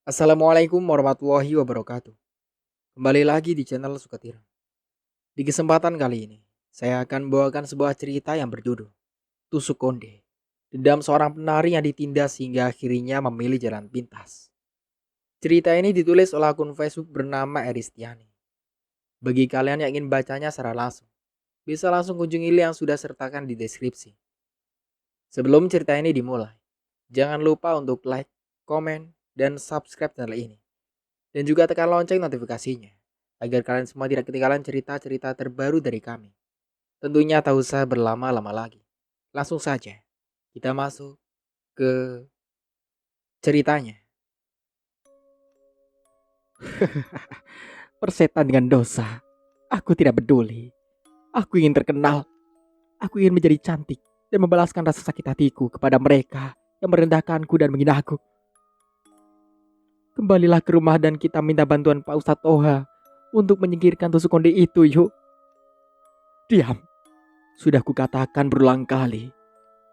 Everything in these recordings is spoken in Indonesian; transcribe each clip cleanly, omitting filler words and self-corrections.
Assalamualaikum warahmatullahi wabarakatuh. Kembali lagi di channel Sukatirang. Di kesempatan kali ini, saya akan membawakan sebuah cerita yang berjudul Tusuk Konde. Dendam seorang penari yang ditindas hingga akhirnya memilih jalan pintas. Cerita ini ditulis oleh akun Facebook bernama Eristiani. Bagi kalian yang ingin bacanya secara langsung, bisa langsung kunjungi link yang sudah sertakan di deskripsi. Sebelum cerita ini dimulai, jangan lupa untuk like, komen, dan subscribe channel ini. Dan juga tekan lonceng notifikasinya, agar kalian semua tidak ketinggalan cerita-cerita terbaru dari kami. Tentunya tak usah berlama-lama lagi. Langsung saja, kita masuk ke ceritanya. Persetan dengan dosa, aku tidak peduli. Aku ingin terkenal, aku ingin menjadi cantik, dan membalaskan rasa sakit hatiku kepada mereka yang merendahkanku dan menghinaku. Kembalilah ke rumah dan kita minta bantuan Pak Ustadz Toha untuk menyingkirkan tusuk konde itu, yuk. Diam. Sudah kukatakan berulang kali,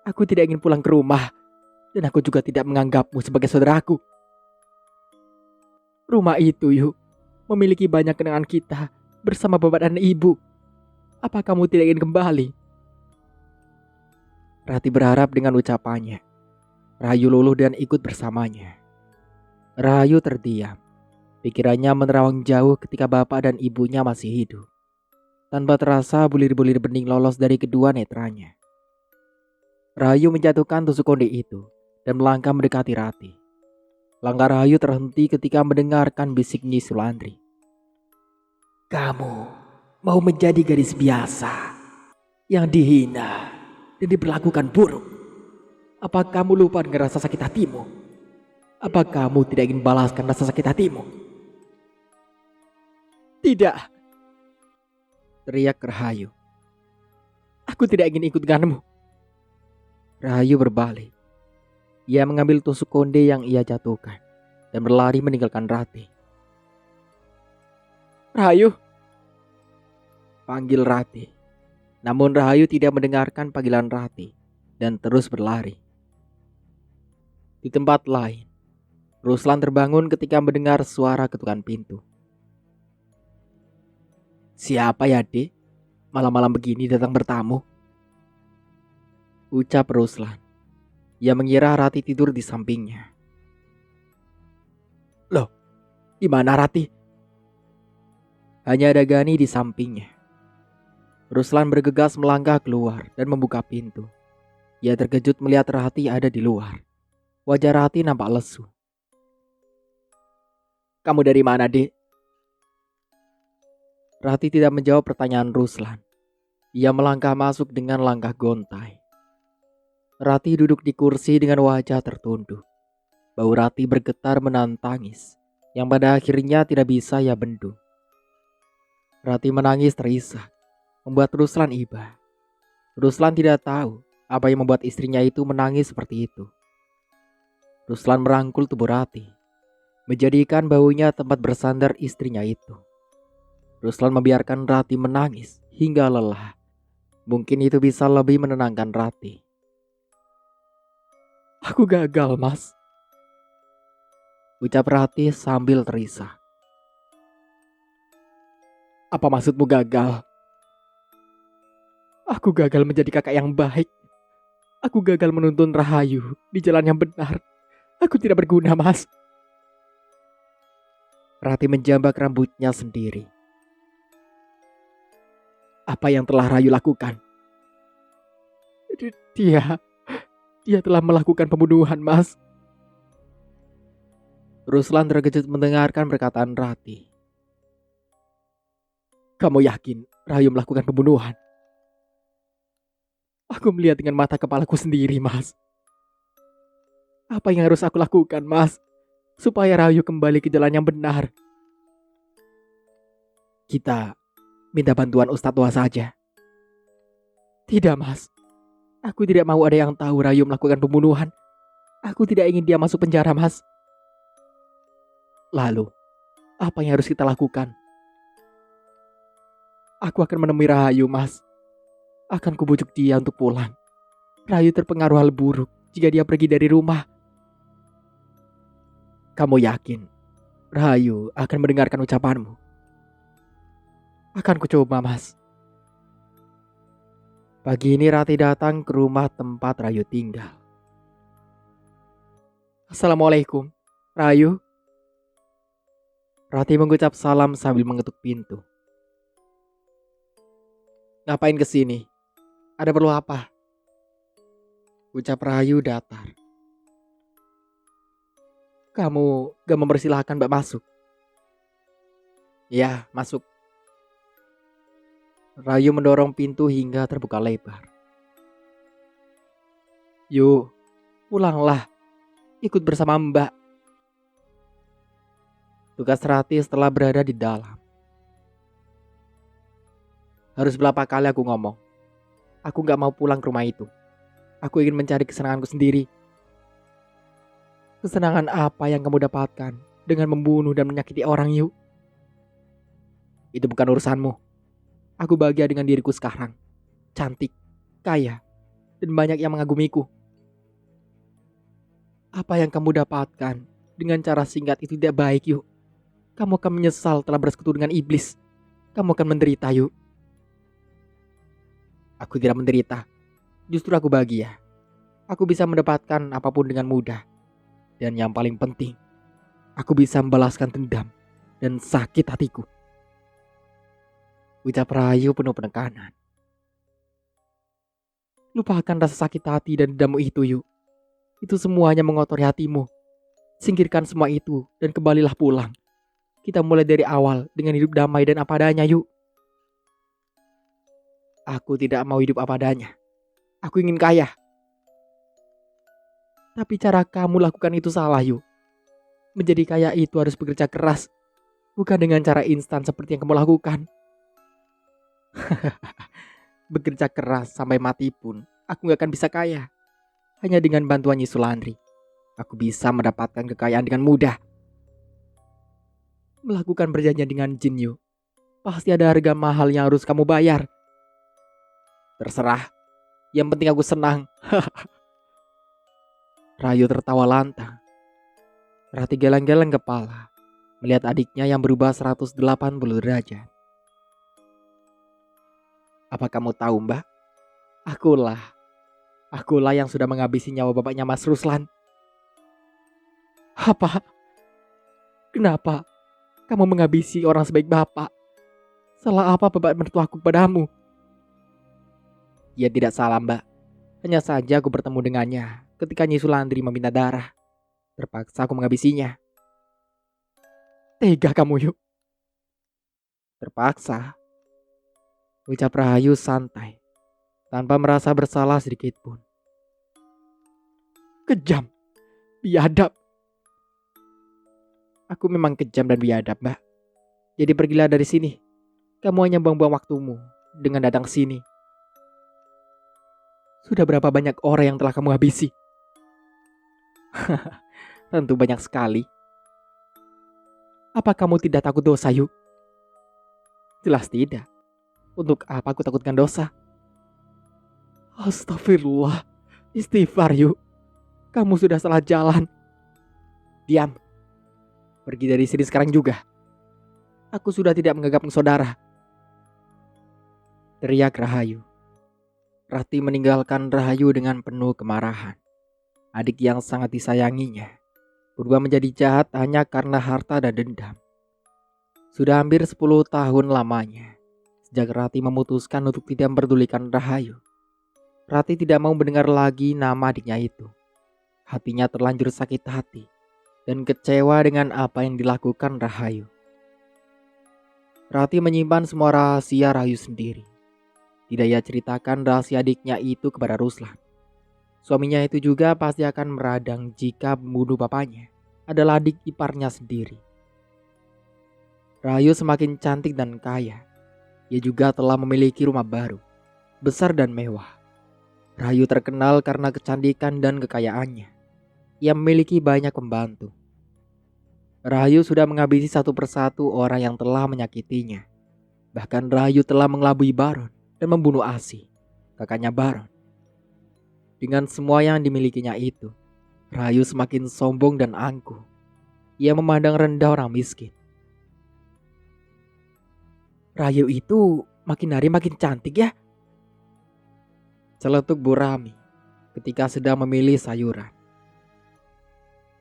aku tidak ingin pulang ke rumah dan aku juga tidak menganggapmu sebagai saudaraku. Rumah itu, yuk, memiliki banyak kenangan kita bersama bapak dan ibu. Apa kamu tidak ingin kembali? Rati berharap dengan ucapannya. Rahayu luluh dan ikut bersamanya. Rahayu terdiam. Pikirannya menerawang jauh ketika bapak dan ibunya masih hidup. Tanpa terasa bulir-bulir bening lolos dari kedua netranya. Rahayu menjatuhkan tusuk konde itu dan melangkah mendekati Rati. Langkah Rahayu terhenti ketika mendengarkan bisik Nyi Sulandri. Kamu mau menjadi gadis biasa yang dihina dan diperlakukan buruk. Apa kamu lupa dengan rasa sakit hatimu? Apa kamu tidak ingin balaskan rasa sakit hatimu? Tidak, teriak Rahayu. Aku tidak ingin ikut denganmu. Rahayu berbalik. Ia mengambil tusuk konde yang ia jatuhkan dan berlari meninggalkan Rati. Rahayu, panggil Rati. Namun Rahayu tidak mendengarkan panggilan Rati dan terus berlari. Di tempat lain, Ruslan terbangun ketika mendengar suara ketukan pintu. Siapa ya, Dek? Malam-malam begini datang bertamu? Ucap Ruslan. Ia mengira Rati tidur di sampingnya. Loh, di mana Rati? Hanya ada Gani di sampingnya. Ruslan bergegas melangkah keluar dan membuka pintu. Ia terkejut melihat Rati ada di luar. Wajah Rati nampak lesu. Kamu dari mana, Dek? Rati tidak menjawab pertanyaan Ruslan. Ia melangkah masuk dengan langkah gontai. Rati duduk di kursi dengan wajah tertunduk. Bau Rati bergetar menahan tangis, yang pada akhirnya tidak bisa ia bendung. Rati menangis terisak, membuat Ruslan iba. Ruslan tidak tahu apa yang membuat istrinya itu menangis seperti itu. Ruslan merangkul tubuh Rati, menjadikan baunya tempat bersandar istrinya itu. Ruslan membiarkan Rati menangis hingga lelah. Mungkin itu bisa lebih menenangkan Rati. Aku gagal, Mas, ucap Rati sambil terisak. Apa maksudmu gagal? Aku gagal menjadi kakak yang baik. Aku gagal menuntun Rahayu di jalan yang benar. Aku tidak berguna, Mas. Rati menjambak rambutnya sendiri. Apa yang telah Rahayu lakukan? Dia telah melakukan pembunuhan, Mas. Ruslan terkejut mendengarkan perkataan Rati. Kamu yakin Rahayu melakukan pembunuhan? Aku melihat dengan mata kepalaku sendiri, Mas. Apa yang harus aku lakukan, Mas, supaya Rahayu kembali ke jalan yang benar? Kita minta bantuan Ustadz Tua saja. Tidak, Mas. Aku tidak mau ada yang tahu Rahayu melakukan pembunuhan. Aku tidak ingin dia masuk penjara, Mas. Lalu, apa yang harus kita lakukan? Aku akan menemui Rahayu, Mas. Akan kubujuk dia untuk pulang. Rahayu terpengaruh hal buruk jika dia pergi dari rumah. Kamu yakin Rahayu akan mendengarkan ucapanmu? Akan kucoba, Mas. Pagi ini Rati datang ke rumah tempat Rahayu tinggal. Assalamualaikum, Rahayu. Rati mengucap salam sambil mengetuk pintu. Ngapain kesini? Ada perlu apa? Ucap Rahayu datar. Kamu gak mempersilahkan Mbak masuk? Ya, masuk. Rahayu mendorong pintu hingga terbuka lebar. Yuk, pulanglah. Ikut bersama Mbak. Tugas Rati setelah berada di dalam. Harus berapa kali aku ngomong. Aku gak mau pulang ke rumah itu. Aku ingin mencari kesenanganku sendiri. Kesenangan apa yang kamu dapatkan dengan membunuh dan menyakiti orang, Yu? Itu bukan urusanmu. Aku bahagia dengan diriku sekarang. Cantik, kaya, dan banyak yang mengagumiku. Apa yang kamu dapatkan dengan cara singkat itu tidak baik, Yu. Kamu akan menyesal telah bersekutu dengan iblis. Kamu akan menderita, Yu. Aku tidak menderita. Justru aku bahagia. Aku bisa mendapatkan apapun dengan mudah. Dan yang paling penting, aku bisa membalaskan dendam dan sakit hatiku. Ucap Rahayu penuh penekanan. Lupakan rasa sakit hati dan dendammu itu, Yu. Itu semuanya mengotori hatimu. Singkirkan semua itu dan kembalilah pulang. Kita mulai dari awal dengan hidup damai dan apa adanya, Yu. Aku tidak mau hidup apa adanya. Aku ingin kaya. Tapi cara kamu lakukan itu salah, Yu. Menjadi kaya itu harus bekerja keras. Bukan dengan cara instan seperti yang kamu lakukan. Bekerja keras sampai mati pun aku gak akan bisa kaya. Hanya dengan bantuan Nyi Sulandri aku bisa mendapatkan kekayaan dengan mudah. Melakukan perjanjian dengan jin, Yu. Pasti ada harga mahal yang harus kamu bayar. Terserah. Yang penting aku senang. Rahayu tertawa lantang. Rati geleng-geleng kepala melihat adiknya yang berubah 180 derajat. Apa kamu tahu, Mbak? Akulah yang sudah menghabisi nyawa bapaknya Mas Ruslan. Apa? Kenapa kamu menghabisi orang sebaik bapak? Salah apa bapak mertuaku padamu? Ya tidak salah, Mbak. Hanya saja aku bertemu dengannya ketika Nyi Sulandri meminta darah. Terpaksa aku menghabisinya. Tega kamu, Yu. Terpaksa. Ucap Rahayu santai, tanpa merasa bersalah sedikit pun. Kejam, biadab. Aku memang kejam dan biadab, Mbak. Jadi pergilah dari sini. Kamu hanya buang-buang waktumu dengan datang ke sini. Sudah berapa banyak orang yang telah kamu habisi? Tentu banyak sekali. Apa kamu tidak takut dosa, Yu? Jelas tidak. Untuk apa aku takutkan dosa? Astagfirullah. Istighfar, Yu. Kamu sudah salah jalan. Diam. Pergi dari sini sekarang juga. Aku sudah tidak menganggapmu saudara. Teriak Rahayu. Rati meninggalkan Rahayu dengan penuh kemarahan. Adik yang sangat disayanginya berubah menjadi jahat hanya karena harta dan dendam. Sudah hampir 10 tahun lamanya sejak Rati memutuskan untuk tidak memperdulikan Rahayu. Rati tidak mau mendengar lagi nama adiknya itu. Hatinya terlanjur sakit hati dan kecewa dengan apa yang dilakukan Rahayu. Rati menyimpan semua rahasia Rahayu sendiri. Tidak ia ceritakan rahasia adiknya itu kepada Ruslan. Suaminya itu juga pasti akan meradang jika membunuh bapaknya adalah adik iparnya sendiri. Rahayu semakin cantik dan kaya. Ia juga telah memiliki rumah baru, besar dan mewah. Rahayu terkenal karena kecantikan dan kekayaannya. Ia memiliki banyak pembantu. Rahayu sudah menghabisi satu persatu orang yang telah menyakitinya. Bahkan Rahayu telah mengelabui Baron dan membunuh Asi, kakaknya Baron. Dengan semua yang dimilikinya itu, Rahayu semakin sombong dan angkuh. Ia memandang rendah orang miskin. Rahayu itu makin hari makin cantik ya, celetuk Bu Rami ketika sedang memilih sayuran.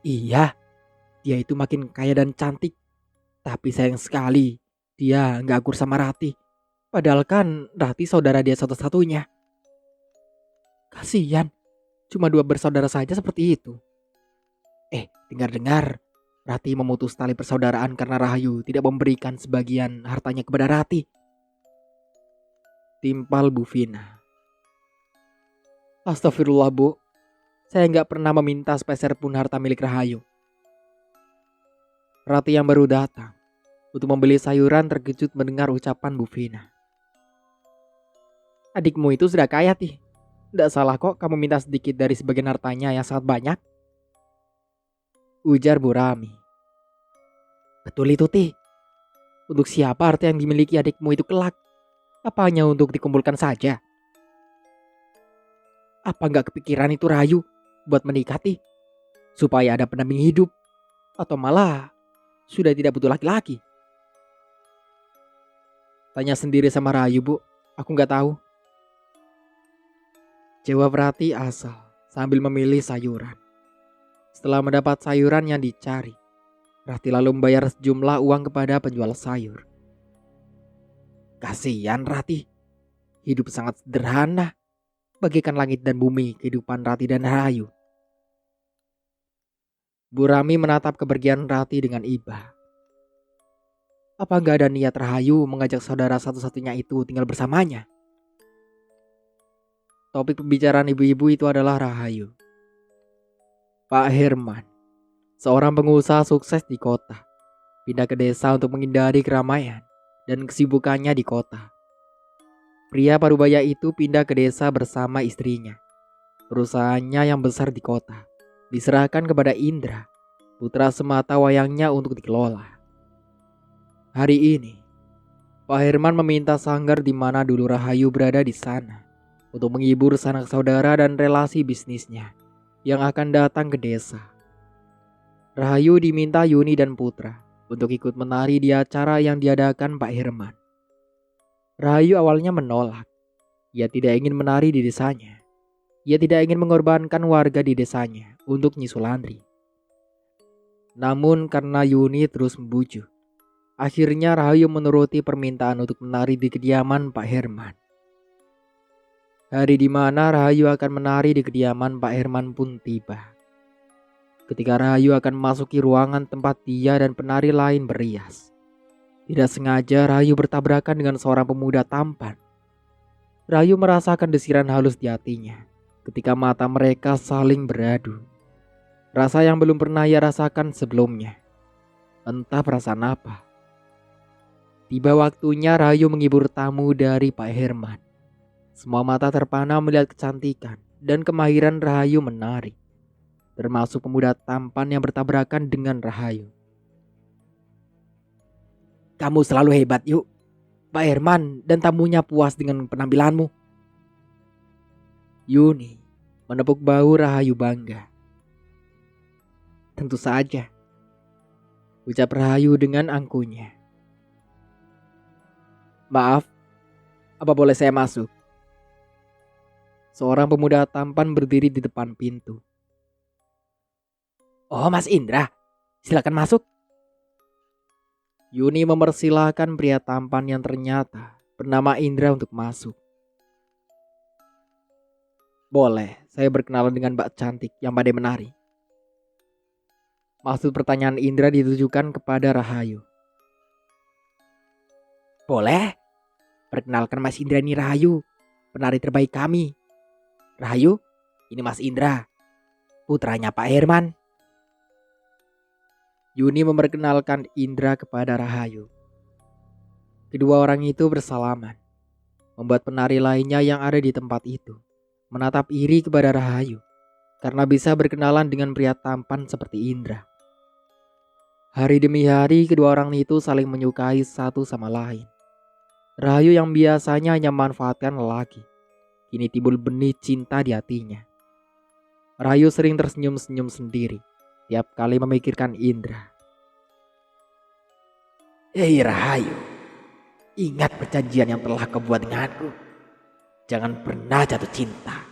Iya, dia itu makin kaya dan cantik. Tapi sayang sekali, dia nggak akur sama Rati. Padahal kan Rati saudara dia satu-satunya. Kasihan, cuma 2 bersaudara saja seperti itu. Dengar-dengar, Rati memutus tali persaudaraan karena Rahayu tidak memberikan sebagian hartanya kepada Rati. Timpal Bu Vina. Astagfirullah Bu, saya nggak pernah meminta sepeser pun harta milik Rahayu. Rati yang baru datang untuk membeli sayuran terkejut mendengar ucapan Bu Vina. Adikmu itu sudah kaya, Tih. Tidak salah kok kamu minta sedikit dari sebagian hartanya yang sangat banyak. Ujar Bu Rami. Betul itu, Tih. Untuk siapa harta yang dimiliki adikmu itu kelak? Apa hanya untuk dikumpulkan saja? Apa nggak kepikiran itu Rahayu buat menikah, Tih? Supaya ada pendamping hidup? Atau malah sudah tidak butuh laki-laki? Tanya sendiri sama Rahayu, Bu. Aku nggak tahu. Jawab Rati asal sambil memilih sayuran. Setelah mendapat sayuran yang dicari, Rati lalu membayar sejumlah uang kepada penjual sayur. Kasihan Rati, hidup sangat sederhana, bagaikan langit dan bumi kehidupan Rati dan Rahayu. Bu Rami menatap kepergian Rati dengan iba. Apa gak ada niat Rahayu mengajak saudara satu-satunya itu tinggal bersamanya? Topik pembicaraan ibu-ibu itu adalah Rahayu. Pak Herman, seorang pengusaha sukses di kota, pindah ke desa untuk menghindari keramaian dan kesibukannya di kota. Pria parubaya itu pindah ke desa bersama istrinya. Perusahaannya yang besar di kota diserahkan kepada Indra, putra semata wayangnya untuk dikelola. Hari ini, Pak Herman meminta sanggar di mana dulu Rahayu berada di sana untuk menghibur sanak saudara dan relasi bisnisnya yang akan datang ke desa. Rahayu diminta Yuni dan Putra untuk ikut menari di acara yang diadakan Pak Herman. Rahayu awalnya menolak. Ia tidak ingin menari di desanya. Ia tidak ingin mengorbankan warga di desanya untuk nyusul Andri. Namun karena Yuni terus membujuk, akhirnya Rahayu menuruti permintaan untuk menari di kediaman Pak Herman. Hari di mana Rahayu akan menari di kediaman Pak Herman pun tiba. Ketika Rahayu akan memasuki ruangan tempat dia dan penari lain berias, tidak sengaja Rahayu bertabrakan dengan seorang pemuda tampan. Rahayu merasakan desiran halus di hatinya ketika mata mereka saling beradu. Rasa yang belum pernah ia rasakan sebelumnya. Entah perasaan apa. Tiba waktunya Rahayu menghibur tamu dari Pak Herman. Semua mata terpana melihat kecantikan dan kemahiran Rahayu menari, termasuk pemuda tampan yang bertabrakan dengan Rahayu. Kamu selalu hebat, Yuk. Pak Herman dan tamunya puas dengan penampilanmu. Yuni menepuk bahu Rahayu bangga. Tentu saja, ucap Rahayu dengan angkuhnya. Maaf, apa boleh saya masuk? Seorang pemuda tampan berdiri di depan pintu. Oh, Mas Indra, silakan masuk. Yuni mempersilahkan pria tampan yang ternyata bernama Indra untuk masuk. Boleh, saya berkenalan dengan Mbak cantik yang pandai menari. Maksud pertanyaan Indra ditujukan kepada Rahayu. Boleh, perkenalkan Mas Indra ini Rahayu, penari terbaik kami. Rahayu, ini Mas Indra, putranya Pak Herman. Yuni memperkenalkan Indra kepada Rahayu. Kedua orang itu bersalaman, membuat penari lainnya yang ada di tempat itu menatap iri kepada Rahayu karena bisa berkenalan dengan pria tampan seperti Indra. Hari demi hari kedua orang itu saling menyukai satu sama lain. Rahayu yang biasanya hanya memanfaatkan lelaki, kini timbul benih cinta di hatinya. Rahayu sering tersenyum-senyum sendiri tiap kali memikirkan Indra. Hei Rahayu, ingat perjanjian yang telah kau buat denganku. Jangan pernah jatuh cinta,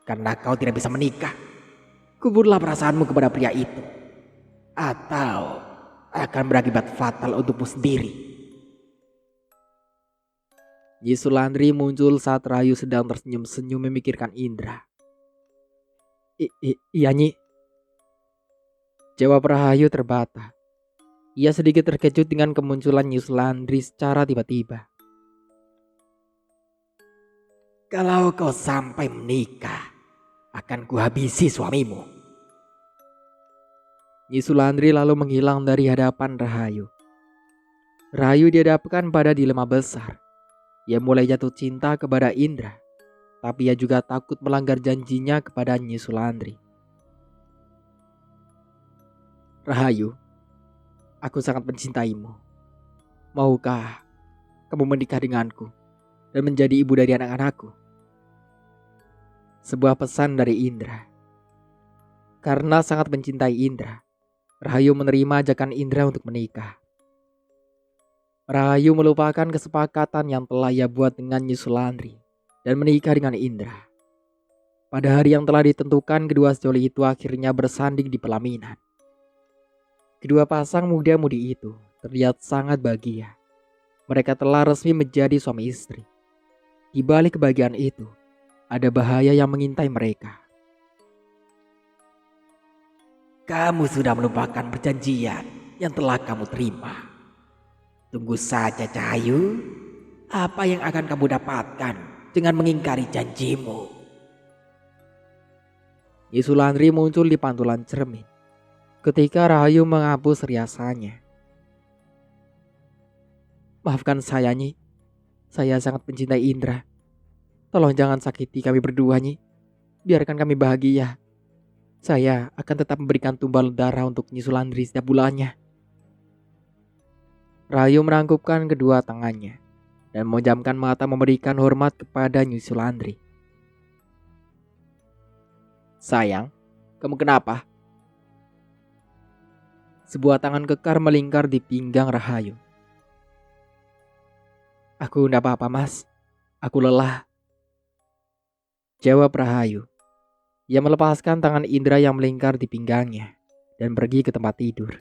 karena kau tidak bisa menikah. Kuburlah perasaanmu kepada pria itu, atau akan berakibat fatal untukmu sendiri. Nyi Sulandri muncul saat Rahayu sedang tersenyum-senyum memikirkan Indra. Iya Nyi, jawab Rahayu terbata. Ia sedikit terkejut dengan kemunculan Nyi Sulandri secara tiba-tiba. Kalau kau sampai menikah, akan kuhabisi suamimu. Nyi Sulandri lalu menghilang dari hadapan Rahayu. Rahayu dihadapkan pada dilema besar. Ia mulai jatuh cinta kepada Indra, tapi ia juga takut melanggar janjinya kepada Nyi Sulandri. Rahayu, aku sangat mencintaimu. Maukah kamu menikah denganku dan menjadi ibu dari anak-anakku? Sebuah pesan dari Indra. Karena sangat mencintai Indra, Rahayu menerima ajakan Indra untuk menikah. Rahayu melupakan kesepakatan yang telah ia buat dengan Nyi Sulandri dan menikah dengan Indra. Pada hari yang telah ditentukan, kedua sejoli itu akhirnya bersanding di pelaminan. Kedua pasang muda-mudi itu terlihat sangat bahagia. Mereka telah resmi menjadi suami istri. Di balik kebahagiaan itu, ada bahaya yang mengintai mereka. Kamu sudah melupakan perjanjian yang telah kamu terima. Tunggu saja Cahayu, apa yang akan kamu dapatkan dengan mengingkari janjimu. Nyi Sulandri muncul di pantulan cermin ketika Rahayu menghapus riasannya. Maafkan saya Nyi, saya sangat mencintai Indra. Tolong jangan sakiti kami berdua Nyi, biarkan kami bahagia. Saya akan tetap memberikan tumbal darah untuk Nyi Sulandri setiap bulannya. Rahayu merangkupkan kedua tangannya dan memejamkan mata memberikan hormat kepada Nyi Sulandri. Sayang, kamu kenapa? Sebuah tangan kekar melingkar di pinggang Rahayu. Aku enggak apa-apa mas, aku lelah, jawab Rahayu. Ia melepaskan tangan Indra yang melingkar di pinggangnya dan pergi ke tempat tidur.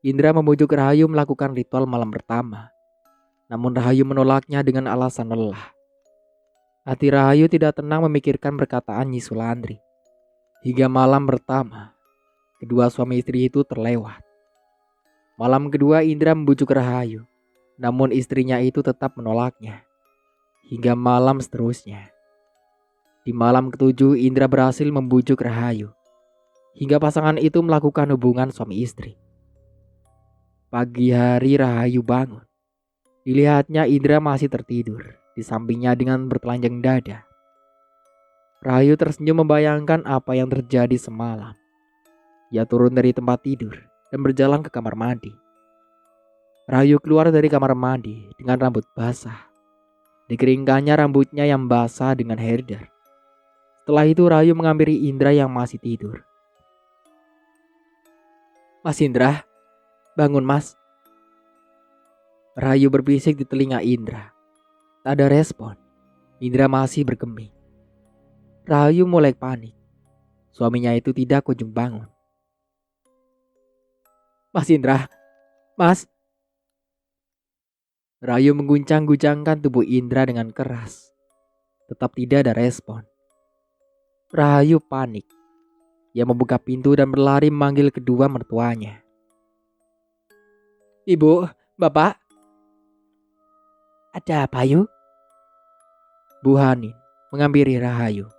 Indra membujuk Rahayu melakukan ritual malam pertama. Namun Rahayu menolaknya dengan alasan lelah. Hati Rahayu tidak tenang memikirkan perkataan Nyi Sulandri. Hingga malam pertama, kedua suami istri itu terlewat. Malam kedua Indra membujuk Rahayu, namun istrinya itu tetap menolaknya. Hingga malam seterusnya. Di malam ketujuh Indra berhasil membujuk Rahayu. Hingga pasangan itu melakukan hubungan suami istri. Pagi hari Rahayu bangun. Dilihatnya Indra masih tertidur di sampingnya dengan bertelanjang dada. Rahayu tersenyum membayangkan apa yang terjadi semalam. Ia turun dari tempat tidur dan berjalan ke kamar mandi. Rahayu keluar dari kamar mandi dengan rambut basah. Dikeringkannya rambutnya yang basah dengan herder. Setelah itu Rahayu menghampiri Indra yang masih tidur. Mas Indra, bangun mas. Rahayu berbisik di telinga Indra. Tak ada respon. Indra masih bergeming. Rahayu mulai panik. Suaminya itu tidak kunjung bangun. Mas Indra, mas. Rahayu mengguncang-guncangkan tubuh Indra dengan keras. Tetap tidak ada respon. Rahayu panik. Ia membuka pintu dan berlari memanggil kedua mertuanya. Ibu, bapak. Ada apa yuk? Bu Hanin menghampiri Rahayu.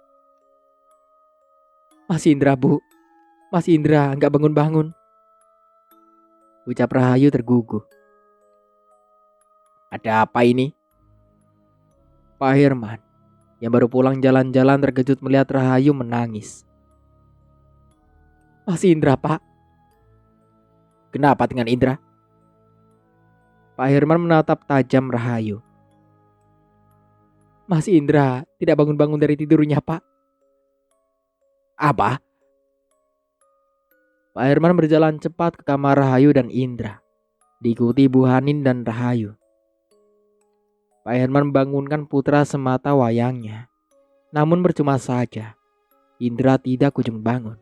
Mas Indra bu, Mas Indra nggak bangun-bangun. Ucap Rahayu terguguh. Ada apa ini? Pak Herman yang baru pulang jalan-jalan terkejut melihat Rahayu menangis. Mas Indra pak. Kenapa dengan Indra? Pak Herman menatap tajam Rahayu. Mas Indra tidak bangun-bangun dari tidurnya pak. Apa? Pak Herman berjalan cepat ke kamar Rahayu dan Indra. diikuti Bu Hanin dan Rahayu. Pak Herman membangunkan putra semata wayangnya. Namun percuma saja, Indra tidak kunjung bangun.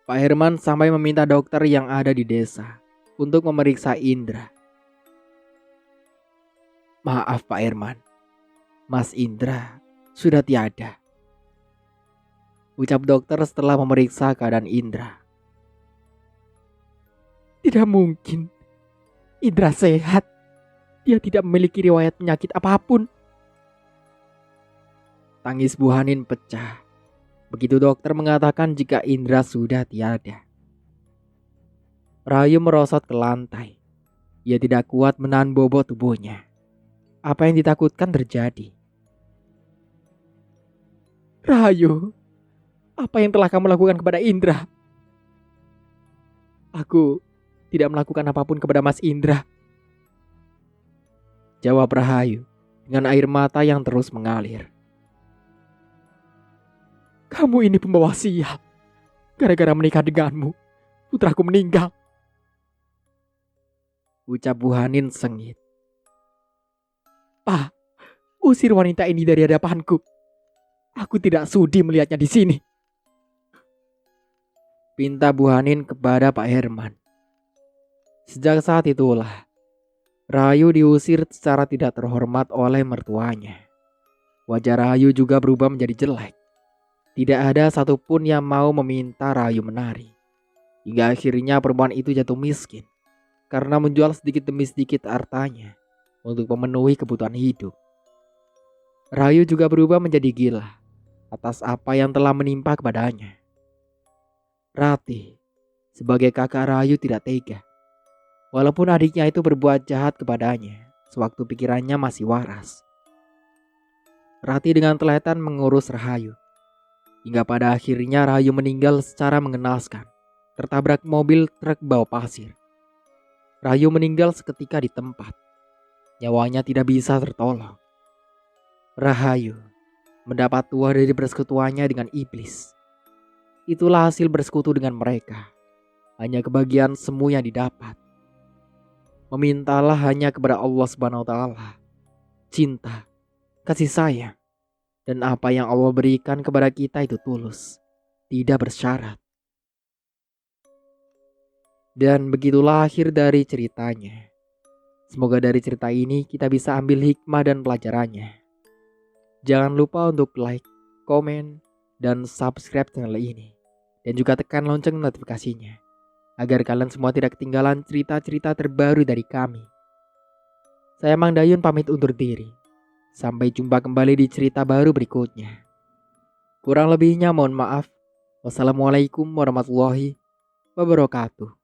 Pak Herman sampai meminta dokter yang ada di desa untuk memeriksa Indra. "Maaf Pak Herman, Mas Indra sudah tiada," ucap dokter setelah memeriksa keadaan Indra. "Tidak mungkin, Indra sehat. Dia tidak memiliki riwayat penyakit apapun." Tangis Bu Hanin pecah begitu dokter mengatakan jika Indra sudah tiada. Rahayu merosot ke lantai. Ia tidak kuat menahan bobot tubuhnya. Apa yang ditakutkan terjadi. "Rahayu, apa yang telah kamu lakukan kepada Indra?" "Aku tidak melakukan apapun kepada Mas Indra," jawab Rahayu dengan air mata yang terus mengalir. "Kamu ini pembawa sial. Gara-gara menikah denganmu, putraku meninggal," ucap Bu Hanin sengit. "Pak, usir wanita ini dari hadapanku. Aku tidak sudi melihatnya di sini," pinta Bu Hanin kepada Pak Herman. Sejak saat itulah, Rahayu diusir secara tidak terhormat oleh mertuanya. Wajah Rahayu juga berubah menjadi jelek. Tidak ada satupun yang mau meminta Rahayu menari. Hingga akhirnya perempuan itu jatuh miskin karena menjual sedikit demi sedikit hartanya untuk memenuhi kebutuhan hidup. Rahayu juga berubah menjadi gila atas apa yang telah menimpa kepadanya. Ratih sebagai kakak Rahayu tidak tega. Walaupun adiknya itu berbuat jahat kepadanya sewaktu pikirannya masih waras. Ratih dengan telaten mengurus Rahayu. Hingga pada akhirnya Rahayu meninggal secara mengenaskan, tertabrak mobil truk bawa pasir. Rahayu meninggal seketika di tempat. Nyawanya tidak bisa tertolong. Rahayu mendapat tuah dari persekutuannya dengan iblis. Itulah hasil bersekutu dengan mereka. Hanya kebahagiaan semu yang didapat. Memintalah hanya kepada Allah Subhanahu wa taala. Cinta, kasih sayang, dan apa yang Allah berikan kepada kita itu tulus, tidak bersyarat. Dan begitulah akhir dari ceritanya. Semoga dari cerita ini kita bisa ambil hikmah dan pelajarannya. Jangan lupa untuk like, komen, dan subscribe channel ini. Dan juga tekan lonceng notifikasinya, agar kalian semua tidak ketinggalan cerita-cerita terbaru dari kami. Saya Mang Dayun pamit undur diri. Sampai jumpa kembali di cerita baru berikutnya. Kurang lebihnya mohon maaf. Wassalamualaikum warahmatullahi wabarakatuh.